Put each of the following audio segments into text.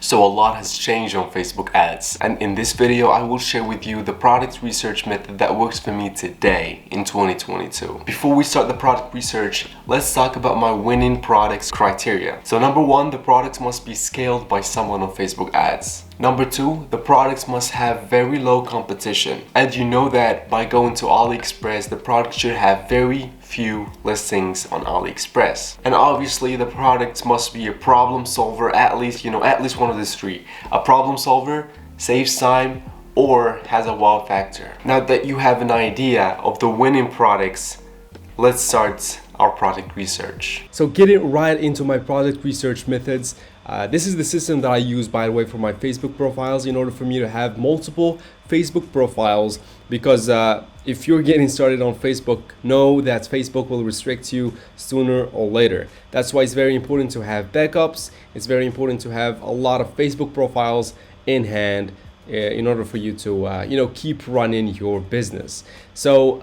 So a lot has changed on Facebook ads, and in this video I will share with you the product research method that works for me today in 2022. Before we start the product research, let's talk about my winning products criteria. So number one, the products must be scaled by someone on Facebook ads. Number two, the products must have very low competition. And you know that by going to AliExpress, the product should have very few listings on AliExpress. And obviously the products must be a problem solver, at least one of these three. A problem solver, saves time, or has a wow factor. Now that you have an idea of the winning products, let's start our product research. So getting right into my product research methods. This is the system that I use, by the way, for my Facebook profiles in order for me to have multiple Facebook profiles, because if you're getting started on Facebook, know that Facebook will restrict you sooner or later. That's why it's very important to have backups. It's very important to have a lot of Facebook profiles in hand in order for you to keep running your business. So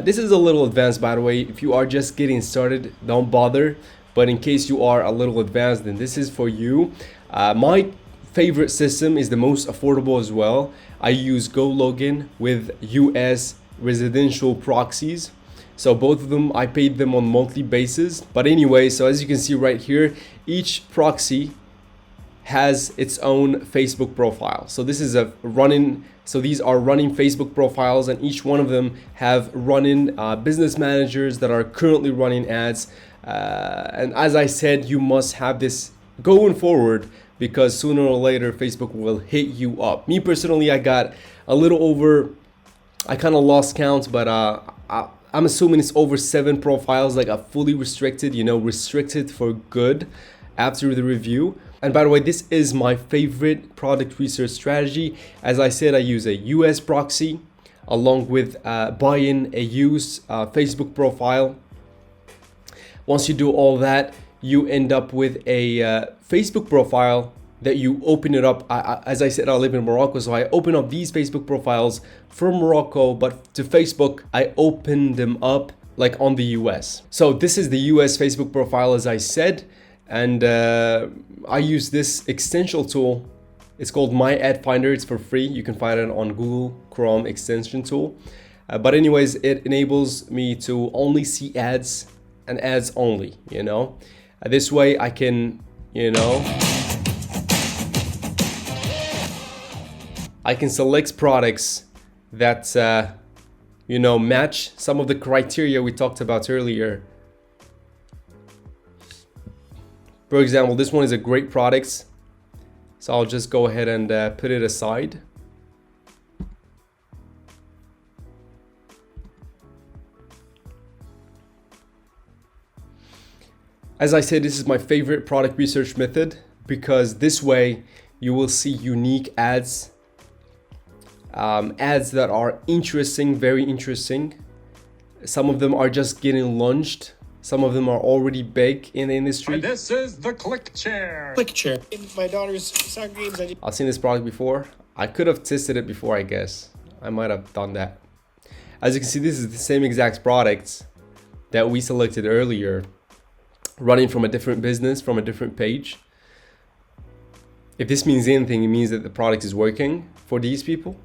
this is a little advanced, by the way. If you are just getting started, don't bother. But in case you are a little advanced, then this is for you. My favorite system is the most affordable as well. I use GoLogin with US residential proxies. So both of them, I paid them on monthly basis. But anyway, so as you can see right here, each proxy has its own Facebook profile. So this is these are running Facebook profiles, and each one of them have running business managers that are currently running ads. And as I said, you must have this going forward, because sooner or later Facebook will hit you up. Me personally, I got a little over, I kind of lost count, but I'm assuming it's over 7 profiles that got fully restricted, restricted for good after the review. And by the way, this is my favorite product research strategy. As I said, I use a US proxy along with buying a used Facebook profile. Once you do all that, you end up with a Facebook profile that you open it up. As I said, I live in Morocco, so I open up these Facebook profiles from Morocco, but to Facebook, I open them up like on the US. So this is the US Facebook profile, as I said, and I use this extension tool. It's called My Ad Finder. It's for free. You can find it on Google Chrome extension tool. But anyways, it enables me to only see ads and ads only, This way I can, I can select products that, match some of the criteria we talked about earlier. For example, this one is a great product, so I'll just go ahead and put it aside. As I said, this is my favorite product research method, because this way you will see unique ads, ads that are interesting, very interesting. Some of them are just getting launched. Some of them are already big in the industry. And this is the Click Chair. Click Chair. In my daughter's soccer games, I've seen this product before. I could have tested it before, I guess. I might have done that. As you can see, this is the same exact product that we selected earlier, running from a different business, from a different page. If this means anything, it means that the product is working for these people.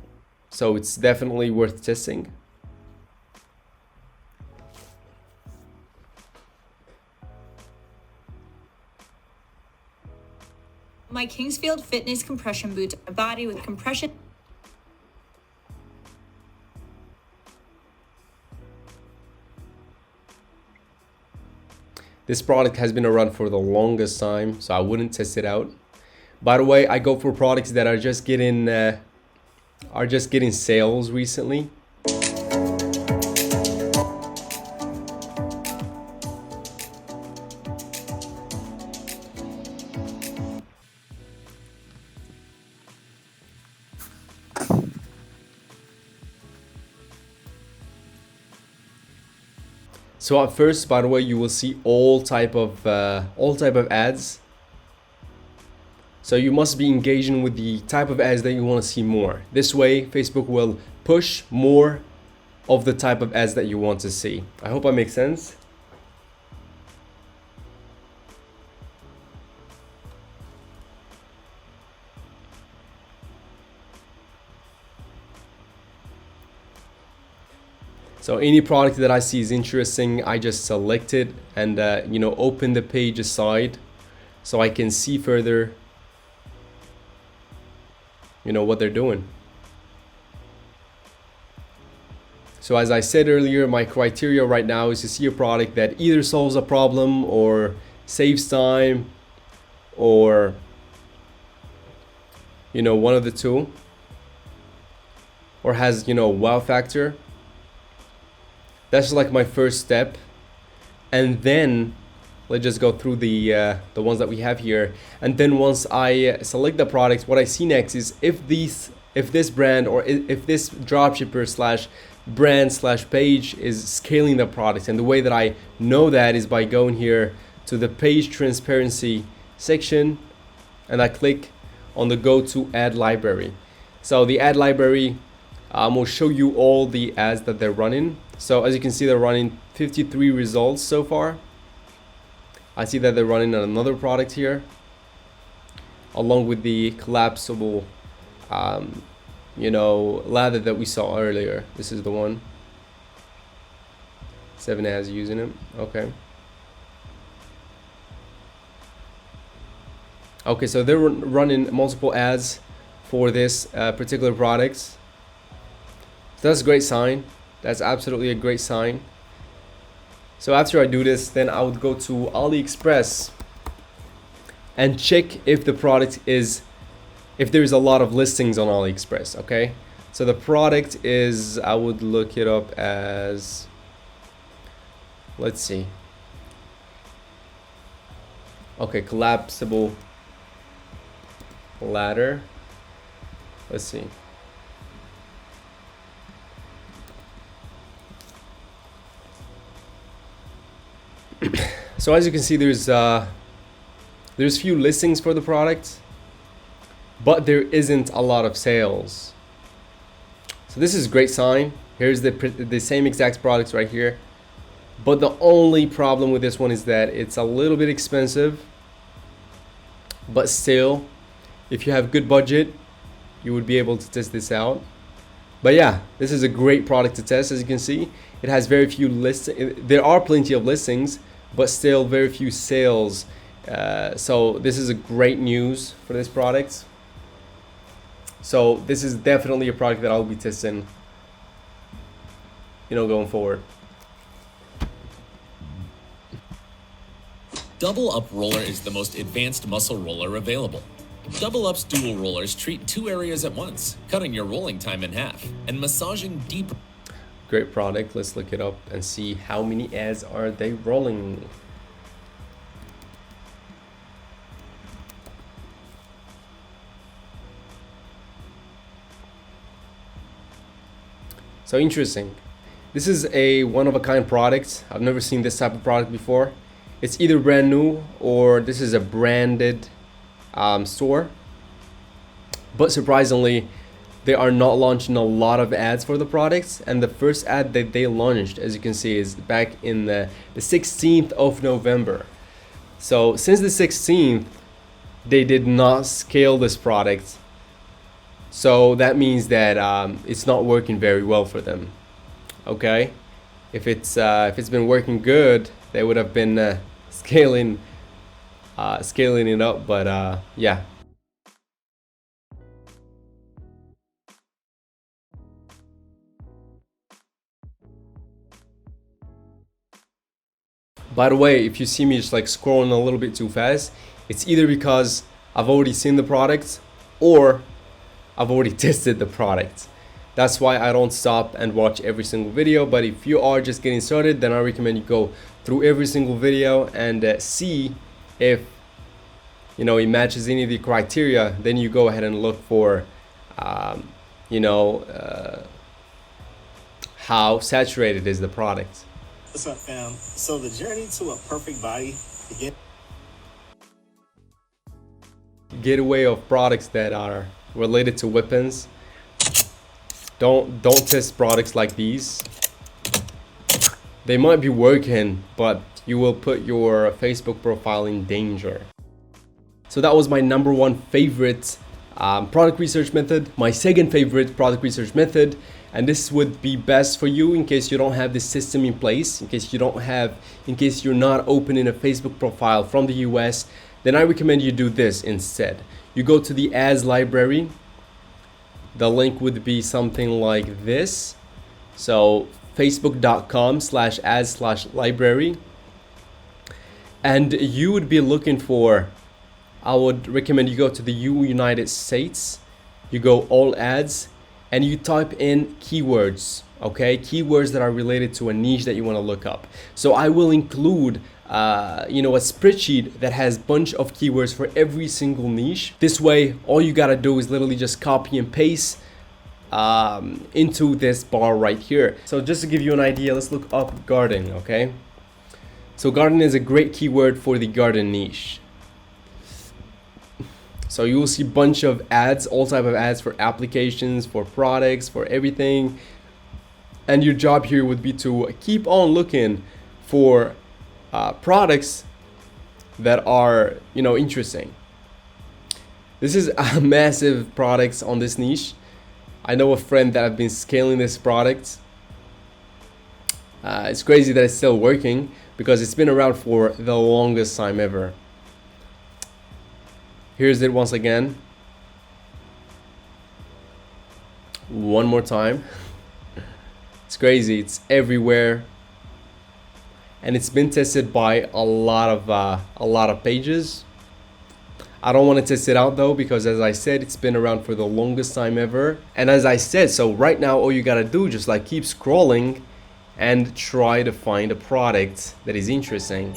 So it's definitely worth testing. My Kingsfield Fitness compression boots, a body with compression. This product has been around for the longest time, so I wouldn't test it out. By the way, I go for products that are just getting sales recently. So at first, by the way, you will see all type of ads. So you must be engaging with the type of ads that you want to see more. This way, Facebook will push more of the type of ads that you want to see. I hope that makes sense. So any product that I see is interesting, I just select it and open the page aside so I can see further what they're doing. So as I said earlier, my criteria right now is to see a product that either solves a problem or saves time, or one of the two, or has wow factor. That's like my first step. And then let's just go through the ones that we have here. And then once I select the product, what I see next is if this brand or if this dropshipper slash brand slash page is scaling the product. And the way that I know that is by going here to the page transparency section, and I click on the go to ad library. So the ad library will show you all the ads that they're running. So as you can see, they're running 53 results so far. I see that they're running another product here along with the collapsible ladder that we saw earlier. This is the one. 7 ads using it. Okay, so they're running multiple ads for this particular product. So that's a great sign. That's absolutely a great sign. So after I do this, then I would go to AliExpress and check if the product is, if there's a lot of listings on AliExpress. Okay, so the product is, I would look it up as, let's see. Okay, collapsible ladder. Let's see. So as you can see, there's few listings for the product, but there isn't a lot of sales. So this is a great sign. Here's the same exact products right here, but the only problem with this one is that it's a little bit expensive. But still, if you have good budget, you would be able to test this out. But yeah, this is a great product to test. As you can see, it has very few listings. There are plenty of listings, but still very few sales. So this is a great news for this product. So this is definitely a product that I'll be testing, going forward. Double Up Roller is the most advanced muscle roller available. Double Up's dual rollers treat 2 areas at once, cutting your rolling time in half and massaging deeper. Great product. Let's look it up and see how many ads are they rolling. So interesting. This is a one-of-a-kind product. I've never seen this type of product before. It's either brand new or this is a branded store. But surprisingly, they are not launching a lot of ads for the products. And the first ad that they launched, as you can see, is back in the 16th of November. So since the 16th, they did not scale this product. So that means that it's not working very well for them. Okay, if it's been working good, they would have been scaling it up. But yeah. By the way, if you see me just like scrolling a little bit too fast, it's either because I've already seen the product or I've already tested the product. That's why I don't stop and watch every single video. But if you are just getting started, then I recommend you go through every single video and see if it matches any of the criteria. Then you go ahead and look for how saturated is the product. What's up, fam? So the journey to a perfect body begins. Get away of products that are related to weapons. Don't test products like these. They might be working, but you will put your Facebook profile in danger. So that was my number 1 favorite product research method. My second favorite product research method, And this would be best for you in case you don't have this system in place, in case you're not opening a Facebook profile from the US, then I recommend you do this instead. You go to the ads library. The link would be something like this. So facebook.com/ads/library. And you would be looking for, I would recommend you go to the United States, you go all ads, and you type in keywords, okay? Keywords that are related to a niche that you want to look up. So I will include a spreadsheet that has a bunch of keywords for every single niche. This way, all you gotta do is literally just copy and paste into this bar right here. So just to give you an idea, let's look up garden, okay? So garden is a great keyword for the garden niche. So you will see a bunch of ads, all type of ads for applications, for products, for everything. And your job here would be to keep on looking for products that are, interesting. This is a massive products on this niche. I know a friend that have been scaling this product. It's crazy that it's still working because it's been around for the longest time ever. Here's it once again. One more time. It's crazy. It's everywhere, and it's been tested by a lot of pages. I don't want to test it out though because, as I said, it's been around for the longest time ever. And as I said, so right now all you gotta do just like keep scrolling and try to find a product that is interesting.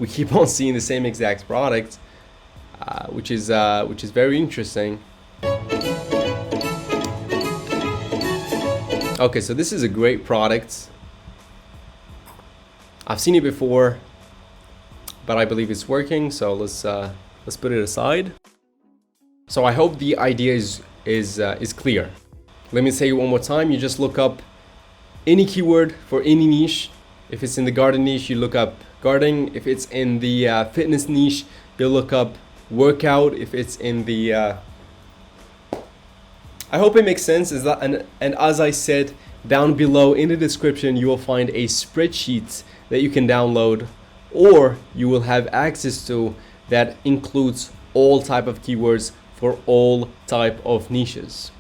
We keep on seeing the same exact product. Which is very interesting. Okay, so this is a great product. I've seen it before, but I believe it's working. So let's put it aside. So I hope the idea is clear. Let me say it one more time. You just look up any keyword for any niche. If it's in the garden niche, you look up gardening. If it's in the fitness niche, you look up workout. If it's in the I hope it makes sense. Is that and as I said, down below in the description you will find a spreadsheet that you can download, or you will have access to, that includes all type of keywords for all type of niches.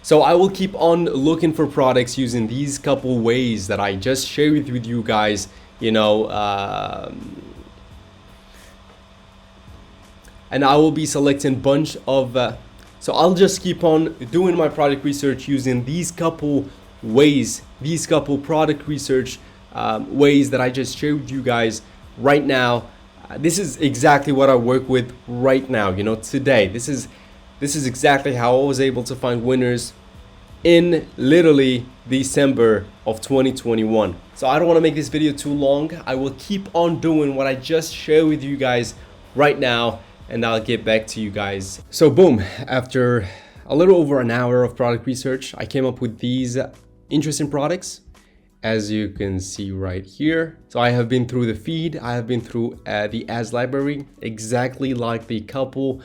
So I will keep on looking for products using these couple ways that I just shared with you guys, and I will be selecting bunch of, so I'll just keep on doing my product research using these couple ways, these couple product research ways that I just shared with you guys right now. This is exactly what I work with right now, today. This is exactly how I was able to find winners in literally December of 2021. So I don't want to make this video too long. I will keep on doing what I just shared with you guys right now, and I'll get back to you guys. So boom, after a little over an hour of product research, I came up with these interesting products, as you can see right here. So I have been through the feed, I have been through the ads library, exactly like the couple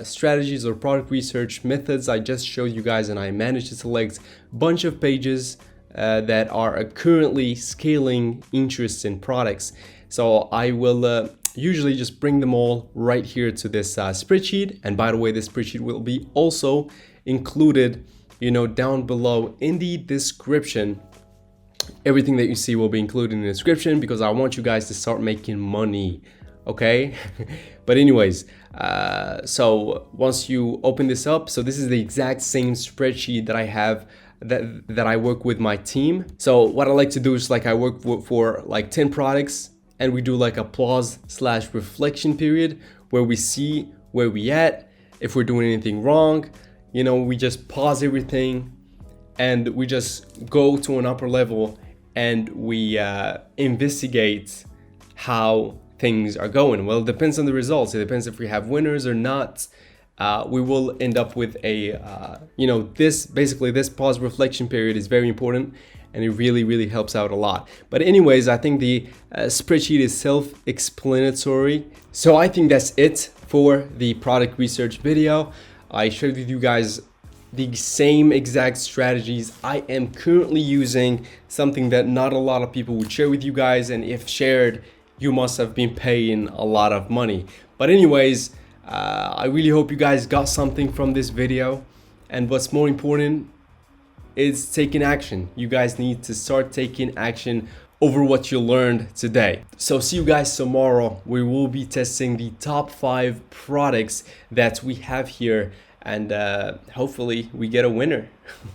strategies or product research methods I just showed you guys, and I managed to select a bunch of pages that are currently scaling interest in products. So I will usually just bring them all right here to this spreadsheet. And by the way, this spreadsheet will be also included, down below in the description. Everything that you see will be included in the description because I want you guys to start making money. Okay. But anyways, so once you open this up, so this is the exact same spreadsheet that I have that I work with my team. So what I like to do is like I work for like 10 products, and we do like a pause/reflection period where we see where we at, if we're doing anything wrong. We just pause everything and we just go to an upper level and we investigate how things are going? Well, it depends on the results. It depends if we have winners or not. We will end up with a, this pause reflection period is very important, and it really helps out a lot. But anyways, I think the spreadsheet is self-explanatory. So I think that's it for the product research video. I shared with you guys the same exact strategies I am currently using, something that not a lot of people would share with you guys, and if shared, you must have been paying a lot of money. But anyways, I really hope you guys got something from this video, and what's more important is taking action. You guys need to start taking action over what you learned today. So see you guys tomorrow. We will be testing the top 5 products that we have here, and hopefully we get a winner.